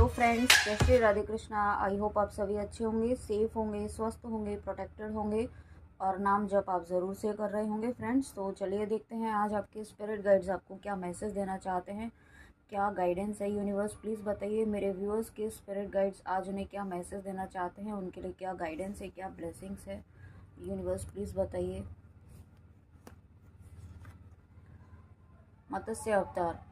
Hello friends, जय Shri Radhe Krishna. I hope आप सभी अच्छे होंगे, सेफ होंगे, स्वस्थ होंगे, प्रोटेक्टेड होंगे और नाम जप आप ज़रूर से कर रहे होंगे फ्रेंड्स। तो चलिए देखते हैं आज आपके स्पिरिट गाइड्स आपको क्या मैसेज देना चाहते हैं, क्या गाइडेंस है। यूनिवर्स प्लीज़ बताइए मेरे व्यूअर्स के स्पिरिट गाइड्स आज उन्हें क्या मैसेज देना चाहते हैं, उनके लिए क्या गाइडेंस है, क्या ब्लेसिंग्स है। यूनिवर्स प्लीज़ बताइए। मत्स्य अवतार,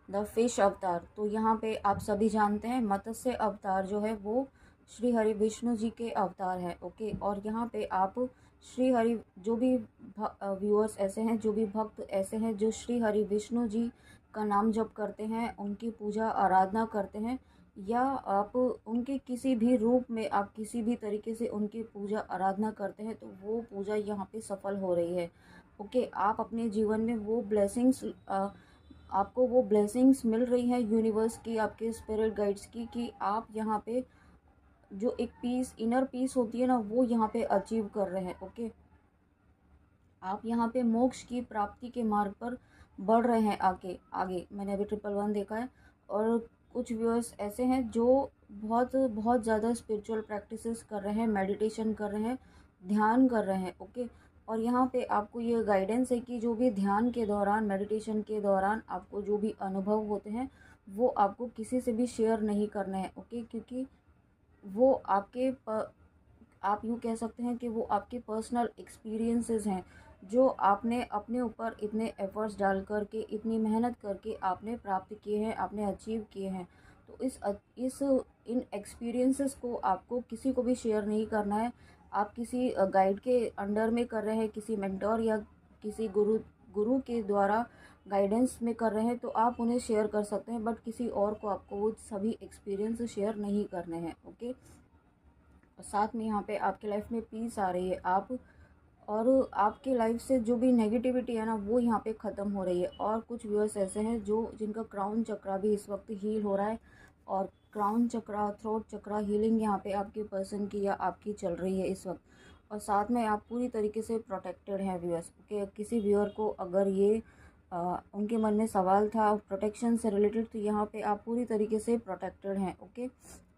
द फिश अवतार। तो यहाँ पे आप सभी जानते हैं मत्स्य अवतार जो है वो श्री हरि विष्णु जी के अवतार है। ओके, और यहाँ पे आप श्री हरि जो भी व्यूअर्स ऐसे हैं, जो भी भक्त ऐसे हैं जो श्री हरि विष्णु जी का नाम जप करते हैं, उनकी पूजा आराधना करते हैं, या आप उनके किसी भी रूप में आप किसी भी तरीके से उनकी पूजा आराधना करते हैं, तो वो पूजा यहाँ पे सफल हो रही है। ओके, आप अपने जीवन में वो ब्लेसिंग्स आपको वो ब्लेसिंग्स मिल रही है यूनिवर्स की, आपके स्पिरिट गाइड्स की, कि आप यहाँ पे जो एक पीस, इनर पीस होती है ना, वो यहाँ पे अचीव कर रहे हैं। ओके, आप यहाँ पे मोक्ष की प्राप्ति के मार्ग पर बढ़ रहे हैं आगे आगे। मैंने अभी 111 देखा है। और कुछ व्यूअर्स ऐसे हैं जो बहुत बहुत ज़्यादा स्पिरिचुअल प्रैक्टिसेस कर रहे हैं, मेडिटेशन कर रहे हैं, ध्यान कर रहे हैं। ओके, और यहाँ पे आपको ये गाइडेंस है कि जो भी ध्यान के दौरान, मेडिटेशन के दौरान आपको जो भी अनुभव होते हैं वो आपको किसी से भी शेयर नहीं करना है। ओके, क्योंकि वो आप यूँ कह सकते हैं कि वो आपके पर्सनल एक्सपीरियंसेस हैं, जो आपने अपने ऊपर इतने एफर्ट्स डाल कर के, इतनी मेहनत करके आपने प्राप्त किए हैं, आपने अचीव किए हैं। तो इस इन एक्सपीरियंसेस को आपको किसी को भी शेयर नहीं करना है। आप किसी गाइड के अंडर में कर रहे हैं, किसी मेंटोर या किसी गुरु गुरु के द्वारा गाइडेंस में कर रहे हैं, तो आप उन्हें शेयर कर सकते हैं, बट किसी और को आपको वो सभी एक्सपीरियंस शेयर नहीं करने हैं। ओके, और साथ में यहाँ पे आपके लाइफ में पीस आ रही है, आप और आपके लाइफ से जो भी नेगेटिविटी है ना, वो यहाँ पे ख़त्म हो रही है। और कुछ व्यूअर्स ऐसे हैं जो जिनका क्राउन चक्रा भी इस वक्त हील हो रहा है, और क्राउन चक्रा, थ्रोट चक्रा हीलिंग यहाँ पे आपके पर्सन की या आपकी चल रही है इस वक्त। और साथ में आप पूरी तरीके से प्रोटेक्टेड हैं व्यूअर्स। ओके, किसी व्यूअर को अगर ये उनके मन में सवाल था प्रोटेक्शन से रिलेटेड, तो यहाँ पे आप पूरी तरीके से प्रोटेक्टेड हैं। ओके,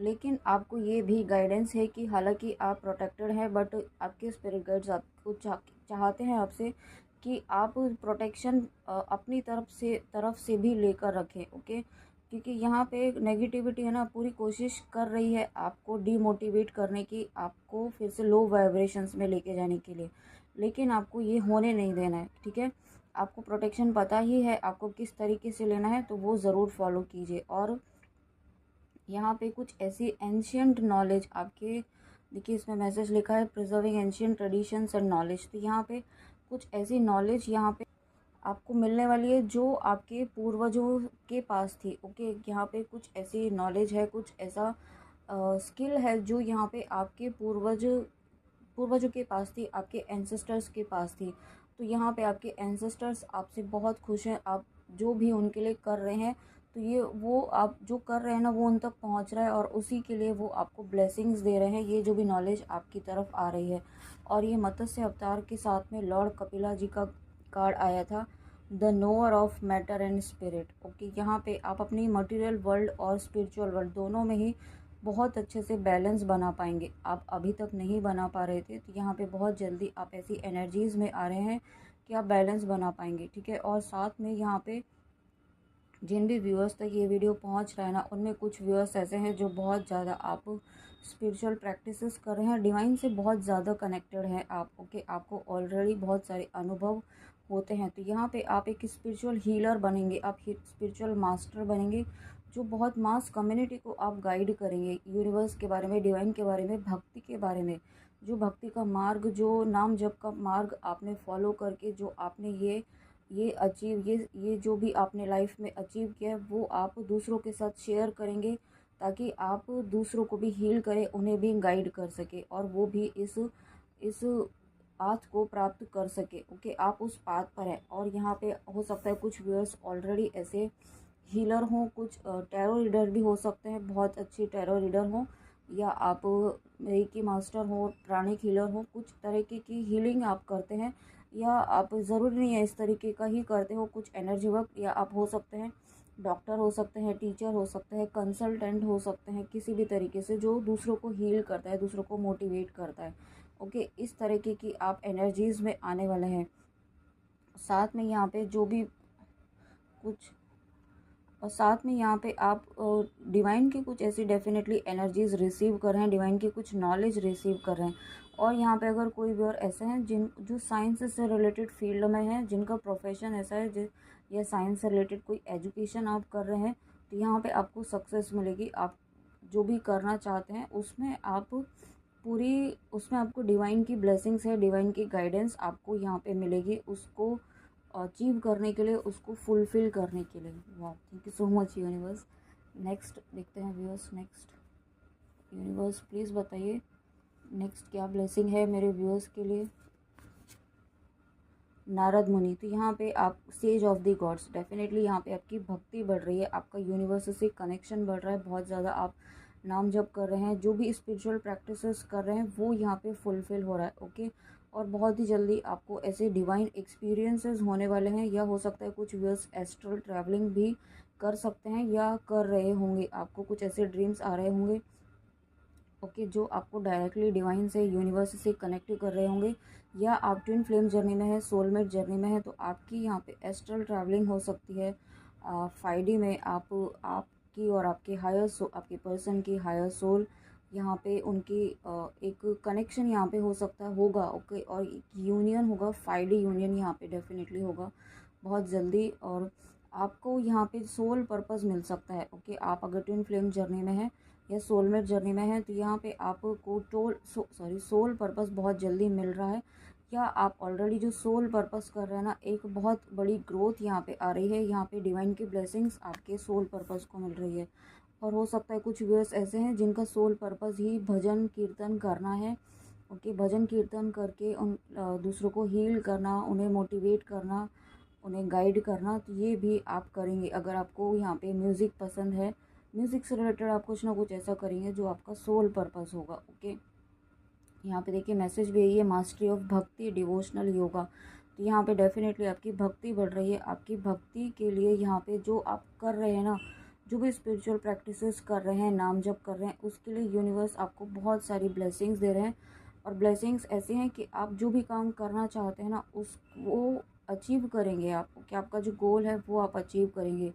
लेकिन आपको ये भी गाइडेंस है कि हालांकि आप प्रोटेक्टेड हैं, बट आपके स्पिरिट गाइड्स आपको चाहते हैं आपसे कि आप प्रोटेक्शन अपनी तरफ से भी लेकर रखें। ओके, क्योंकि यहाँ पे नेगेटिविटी है ना, पूरी कोशिश कर रही है आपको डीमोटिवेट करने की, आपको फिर से लो वाइब्रेशंस में लेके जाने के लिए, लेकिन आपको ये होने नहीं देना है। ठीक है, आपको प्रोटेक्शन पता ही है, आपको किस तरीके से लेना है, तो वो ज़रूर फॉलो कीजिए। और यहाँ पे कुछ ऐसी एंशियंट नॉलेज आपके, देखिए इसमें मैसेज लिखा है preserving ancient traditions and knowledge. तो यहाँ पे कुछ ऐसी नॉलेज यहाँ पे आपको मिलने वाली है जो आपके पूर्वजों के पास थी। ओके, यहाँ पे कुछ ऐसी नॉलेज है, कुछ ऐसा स्किल है जो यहाँ पे आपके पूर्वजों के पास थी, आपके एंसेस्टर्स के पास थी। तो यहाँ पे आपके एंसेस्टर्स आपसे बहुत खुश हैं, आप जो भी उनके लिए कर रहे हैं, तो ये वो आप जो कर रहे हैं ना, वो उन तक पहुँच रहा है, और उसी के लिए वो आपको ब्लेसिंग्स दे रहे हैं, ये जो भी नॉलेज आपकी तरफ आ रही है। और ये मत्स्य अवतार के साथ में लॉर्ड कपिला जी का कार्ड आया था, the knower of matter and spirit. Okay, यहाँ पे आप अपनी मटेरियल वर्ल्ड और स्पिरिचुअल वर्ल्ड दोनों में ही बहुत अच्छे से बैलेंस बना पाएंगे। आप अभी तक नहीं बना पा रहे थे, तो यहाँ पे बहुत जल्दी आप ऐसी एनर्जीज़ में आ रहे हैं कि आप बैलेंस बना पाएंगे। ठीक है, और साथ में यहाँ पे जिन भी व्यूअर्स तक ये वीडियो पहुंच रहा है ना, उनमें कुछ व्यूअर्स ऐसे हैं जो बहुत ज़्यादा आप स्पिरिचुअल प्रैक्टिसेस कर रहे हैं, डिवाइन से बहुत ज़्यादा कनेक्टेड हैं आप। ओके, आपको ऑलरेडी बहुत सारे अनुभव होते हैं, तो यहाँ पे आप एक स्पिरिचुअल हीलर बनेंगे, आप स्पिरिचुअल मास्टर बनेंगे, जो बहुत मास कम्युनिटी को आप गाइड करेंगे यूनिवर्स के बारे में, डिवाइन के बारे में, भक्ति के बारे में। जो भक्ति का मार्ग, जो नाम जप का मार्ग आपने फॉलो करके जो आपने ये अचीव ये जो भी आपने लाइफ में अचीव किया है, वो आप दूसरों के साथ शेयर करेंगे, ताकि आप दूसरों को भी हील करें, उन्हें भी गाइड कर सके, और वो भी इस पाथ को प्राप्त कर सके। ओके, आप उस पाथ पर हैं। और यहाँ पे हो सकता है कुछ व्यूअर्स ऑलरेडी ऐसे हीलर हों, कुछ टैरो रीडर भी हो सकते हैं, बहुत अच्छे टैरो रीडर हों, या आप रेकी मास्टर हो, प्राणिक हीलर हो, कुछ तरीके की हीलिंग आप करते हैं, या आप ज़रूरी नहीं है इस तरीके का ही करते हो, कुछ एनर्जी वर्क, या आप हो सकते हैं डॉक्टर हो सकते हैं, टीचर हो सकते हैं, कंसल्टेंट हो सकते हैं, किसी भी तरीके से जो दूसरों को हील करता है, दूसरों को मोटिवेट करता है। ओके, इस तरीके की आप एनर्जीज़ में आने वाले हैं। साथ में यहाँ पे जो भी कुछ और साथ में यहाँ पे आप डिवाइन की कुछ ऐसी डेफिनेटली एनर्जीज रिसीव कर रहे हैं, डिवाइन की कुछ नॉलेज रिसीव कर रहे हैं। और यहाँ पे अगर कोई भी और ऐसे हैं जिन जो साइंस से रिलेटेड फील्ड में हैं, जिनका प्रोफेशन ऐसा है जिस या साइंस से रिलेटेड कोई एजुकेशन आप कर रहे हैं, तो यहाँ पे आपको सक्सेस मिलेगी। आप जो भी करना चाहते हैं उसमें आपको डिवाइन की ब्लेसिंग्स है, डिवाइन की गाइडेंस आपको यहाँ पे मिलेगी, उसको अचीव करने के लिए, उसको फुलफ़िल करने के लिए। वाह, thank you so much universe. Next देखते हैं व्यूअर्स। नेक्स्ट यूनिवर्स प्लीज़ बताइए नेक्स्ट क्या ब्लेसिंग है मेरे व्यूअर्स के लिए। नारद मुनि, तो यहाँ पे आप sage of the gods, definitely यहाँ पे आपकी भक्ति बढ़ रही है, आपका यूनिवर्स से कनेक्शन बढ़ रहा है बहुत ज़्यादा। आप नाम जप कर रहे हैं, जो भी स्पिरिचुअल प्रैक्टिसेस कर रहे हैं वो यहाँ पे फुलफ़िल हो रहा है। ओके, और बहुत ही जल्दी आपको ऐसे डिवाइन एक्सपीरियंसेस होने वाले हैं, या हो सकता है कुछ व्यूअर्स एस्ट्रल ट्रैवलिंग भी कर सकते हैं या कर रहे होंगे, आपको कुछ ऐसे ड्रीम्स आ रहे होंगे। ओके, जो आपको डायरेक्टली डिवाइन से, यूनिवर्स से कनेक्ट कर रहे होंगे, या आप ट्विन फ्लेम जर्नी में है, सोलमेट जर्नी में है, तो आपकी यहाँ पे एस्ट्रल ट्रैवलिंग हो सकती है। 5D में आपकी और आपके आपके पर्सन की हायर सोल यहाँ पे उनकी एक कनेक्शन यहाँ पे हो सकता होगा। ओके, और एक यूनियन होगा, 5D यूनियन यहाँ पे डेफिनेटली होगा बहुत जल्दी। और आपको यहाँ पे सोल पर्पस मिल सकता है। ओके, आप अगर ट्विन फ्लेम जर्नी में है या सोलमेट जर्नी में है, तो यहाँ पे आपको सोल पर्पस बहुत जल्दी मिल रहा है, या आप ऑलरेडी जो सोल पर्पस कर रहे हैं ना, एक बहुत बड़ी ग्रोथ यहाँ पे आ रही है। यहाँ पे डिवाइन की ब्लेसिंग्स आपके सोल पर्पस को मिल रही है। और हो सकता है कुछ व्यूअर्स ऐसे हैं जिनका सोल पर्पस ही भजन कीर्तन करना है। ओके, भजन कीर्तन करके उन दूसरों को हील करना, उन्हें मोटिवेट करना, उन्हें गाइड करना, तो ये भी आप करेंगे। अगर आपको यहाँ पे म्यूज़िक पसंद है, म्यूज़िक से रिलेटेड आप कुछ ना कुछ ऐसा करेंगे जो आपका सोल पर्पस होगा। ओके, यहाँ पे देखिए मैसेज भी यही है, मास्टरी ऑफ भक्ति डिवोशनल योगा। तो यहाँ पे डेफिनेटली आपकी भक्ति बढ़ रही है। आपकी भक्ति के लिए यहाँ पे जो आप कर रहे हैं ना, जो भी स्पिरिचुअल प्रैक्टिसेस कर रहे हैं, नाम जप कर रहे हैं, उसके लिए यूनिवर्स आपको बहुत सारी ब्लेसिंग्स दे रहे हैं। और ब्लेसिंग्स ऐसे हैं कि आप जो भी काम करना चाहते हैं ना, वो अचीव करेंगे आप। कि आपका जो गोल है वो आप अचीव करेंगे।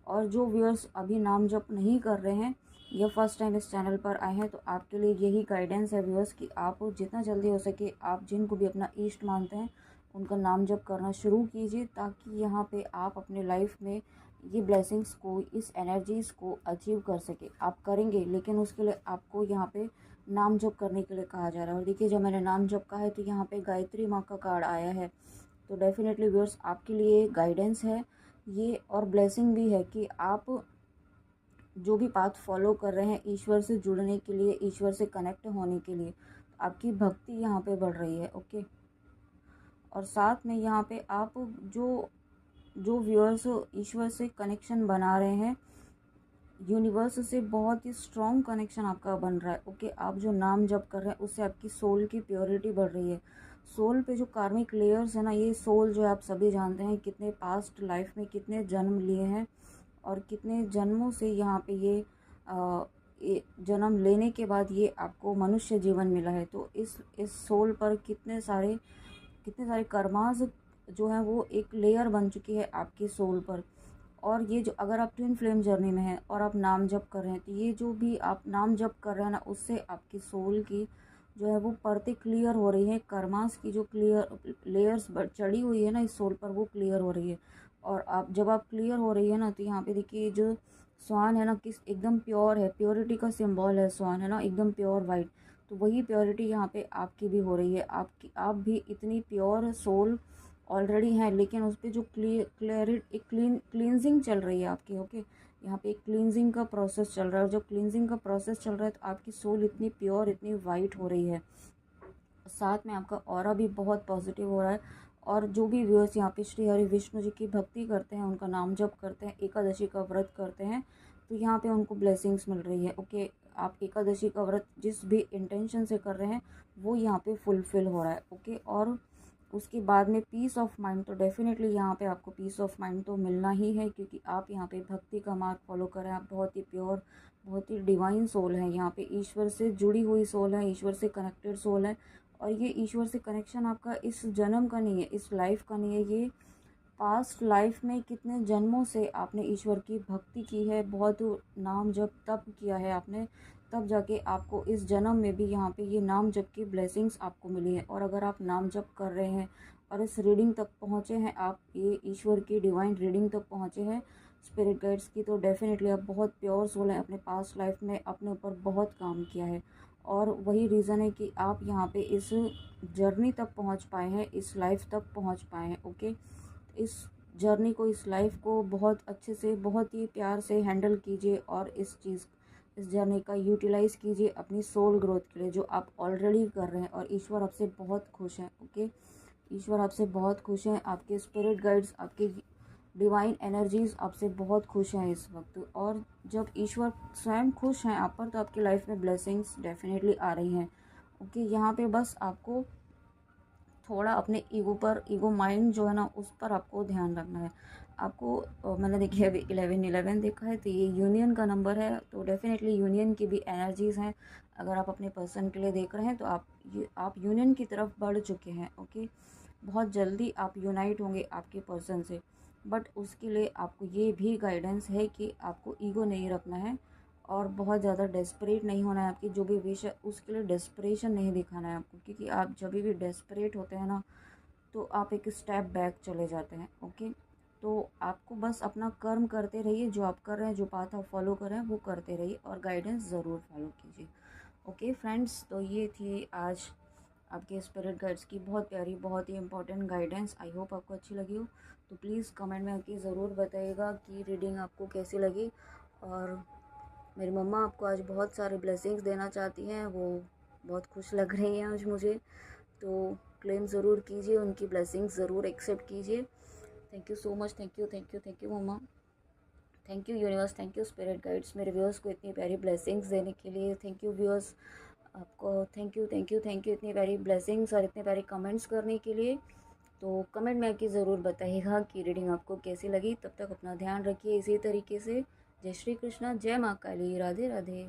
और जो व्यूअर्स अभी नाम जप नहीं कर रहे हैं या फर्स्ट टाइम इस चैनल पर आए हैं, तो आपके लिए यही गाइडेंस है व्यूअर्स कि आप जितना जल्दी हो सके आप जिनको भी अपना इष्ट मानते हैं उनका नाम जप करना शुरू कीजिए, ताकि यहाँ पे आप अपने लाइफ में ये ब्लेसिंग्स को, इस एनर्जीज़ को अचीव कर सके। आप करेंगे, लेकिन उसके लिए आपको यहाँ पे नाम जप करने के लिए कहा जा रहा है। और देखिए, जब मैंने नाम जप कहा है तो यहाँ पे गायत्री माँ का कार्ड आया है। तो डेफिनेटली व्यूअर्स आपके लिए गाइडेंस है ये, और ब्लेसिंग भी है कि आप जो भी पाथ फॉलो कर रहे हैं ईश्वर से जुड़ने के लिए, ईश्वर से कनेक्ट होने के लिए, आपकी भक्ति यहाँ पे बढ़ रही है। ओके, और साथ में यहाँ पे आप जो जो व्यूअर्स ईश्वर से कनेक्शन बना रहे हैं, यूनिवर्स से बहुत ही स्ट्रॉन्ग कनेक्शन आपका बन रहा है। ओके, आप जो नाम जप कर रहे हैं उससे आपकी सोल की प्योरिटी बढ़ रही है। सोल पे जो कार्मिक लेयर्स है ना, ये सोल जो आप सभी जानते हैं कितने पास्ट लाइफ में कितने जन्म लिए हैं, और कितने जन्मों से यहाँ पे ये जन्म लेने के बाद ये आपको मनुष्य जीवन मिला है। तो इस सोल पर कितने सारे कर्मास जो हैं वो एक लेयर बन चुकी है आपकी सोल पर। और ये जो अगर आप ट्विन फ्लेम जर्नी में हैं और आप नाम जप कर रहे हैं, तो ये जो भी आप नाम जप कर रहे हैं ना, उससे आपकी सोल की जो है वो परतें क्लियर हो रही है, कर्मास की जो क्लियर लेयर्स चढ़ी हुई है ना इस सोल पर, वो क्लियर हो रही है। और आप जब आप क्लियर हो रही है ना, तो यहाँ पे देखिए जो स्वान है ना, किस एकदम प्योर है, प्योरिटी का सिंबल है स्वान, है ना, एकदम प्योर वाइट। तो वही प्योरिटी यहाँ पे आपकी भी हो रही है। आप भी इतनी प्योर सोल ऑलरेडी हैं, लेकिन उस पर जो क्लींजिंग चल रही है आपकी। ओके, यहाँ पे एक क्लींजिंग का प्रोसेस चल रहा है, और जब क्लींजिंग का प्रोसेस चल रहा है तो आपकी सोल इतनी प्योर, इतनी वाइट हो रही है। साथ में आपका ऑरा भी बहुत पॉजिटिव हो रहा है। और जो भी व्यूअर्स यहाँ पे श्री हरि विष्णु जी की भक्ति करते हैं, उनका नाम जप करते हैं, एकादशी का व्रत करते हैं, तो यहाँ पे उनको ब्लेसिंग्स मिल रही है। ओके, आप एकादशी का व्रत जिस भी इंटेंशन से कर रहे हैं वो यहाँ पे फुलफ़िल हो रहा है। ओके, और उसके बाद में पीस ऑफ माइंड, तो डेफ़िनेटली यहाँ पे आपको पीस ऑफ माइंड तो मिलना ही है, क्योंकि आप यहाँ पे भक्ति का मार्ग फॉलो कर रहे हैं। आप बहुत ही प्योर, बहुत ही डिवाइन सोल है, यहाँ पे ईश्वर से जुड़ी हुई सोल है, ईश्वर से कनेक्टेड सोल है। और ये ईश्वर से कनेक्शन आपका इस जन्म का नहीं है, इस लाइफ का नहीं है, ये पास्ट लाइफ में कितने जन्मों से आपने ईश्वर की भक्ति की है, बहुत नाम जप तप किया है आपने, तब जाके आपको इस जन्म में भी यहाँ पे ये नाम जप की ब्लेसिंग्स आपको मिली है। और अगर आप नाम जप कर रहे हैं और इस रीडिंग तक पहुँचे हैं, आप ये ईश्वर की डिवाइन रीडिंग तक पहुँचे हैं स्पिरिट गाइड्स की, तो डेफिनेटली आप बहुत प्योर सोल हैं। अपने पास्ट लाइफ में अपने ऊपर बहुत काम किया है, और वही रीज़न है कि आप यहाँ पे इस जर्नी तक पहुँच पाए हैं, इस लाइफ तक पहुँच पाए हैं। ओके, इस जर्नी को, इस लाइफ को बहुत अच्छे से, बहुत ही प्यार से हैंडल कीजिए, और इस जर्नी का यूटिलाइज़ कीजिए अपनी सोल ग्रोथ के लिए, जो आप ऑलरेडी कर रहे हैं। और ईश्वर आपसे बहुत खुश हैं। ओके, ईश्वर आपसे बहुत खुश हैं, आपके स्पिरिट गाइड्स, आपके डिवाइन एनर्जीज़ आपसे बहुत खुश हैं इस वक्त। और जब ईश्वर स्वयं खुश हैं आप पर, तो आपकी लाइफ में ब्लेसिंग्स डेफिनेटली आ रही हैं। ओके, यहाँ पे बस आपको थोड़ा अपने ईगो पर, ईगो माइंड जो है ना, उस पर आपको ध्यान रखना है। आपको मैंने देखिए अभी 11 देखा है, तो ये यूनियन का नंबर है, तो डेफिनेटली यूनियन की भी एनर्जीज़ हैं। अगर आप अपने पर्सन के लिए देख रहे हैं, तो आप यूनियन की तरफ बढ़ चुके हैं। ओके, बहुत जल्दी आप यूनाइट होंगे आपके पर्सन से, बट उसके लिए आपको ये भी गाइडेंस है कि आपको ईगो नहीं रखना है, और बहुत ज़्यादा डेस्परेट नहीं होना है। आपकी जो भी विश है उसके लिए डेस्परेशन नहीं दिखाना है आपको, क्योंकि आप जब भी डेस्परेट होते हैं ना, तो आप एक स्टेप बैक चले जाते हैं। ओके, तो आपको बस अपना कर्म करते रहिए, जो आप कर रहे हैं, जो पाथ आप फॉलो कर रहे हैं वो करते रहिए, और गाइडेंस ज़रूर फॉलो कीजिए। ओके फ्रेंड्स, तो ये थी आज आपके स्पिरिट गाइड्स की बहुत प्यारी, बहुत ही इंपॉर्टेंट गाइडेंस। आई होप आपको अच्छी लगी हो। तो प्लीज़ कमेंट में आके ज़रूर बताइएगा कि रीडिंग आपको कैसी लगी। और मेरी मम्मा आपको आज बहुत सारे ब्लेसिंग्स देना चाहती हैं, वो बहुत खुश लग रही हैं आज मुझे, तो क्लेम ज़रूर कीजिए, उनकी ब्लेसिंग्स ज़रूर एक्सेप्ट कीजिए। Thank you so much, thank you, thank you, thank you मम्मा, thank you universe, thank you spirit guides, मेरे व्यूअर्स को इतनी प्यारी ब्लेसिंग्स देने के लिए। थैंक यू व्यूअर्स, आपको thank you, thank you, thank you, इतनी प्यारी ब्लेसिंग्स और इतने प्यारे कमेंट्स करने के लिए। तो कमेंट में आके ज़रूर बताइएगा कि रीडिंग आपको कैसी लगी। तब तक अपना ध्यान रखिए इसी तरीके से। जय श्री कृष्णा, जय माँ काली, राधे राधे।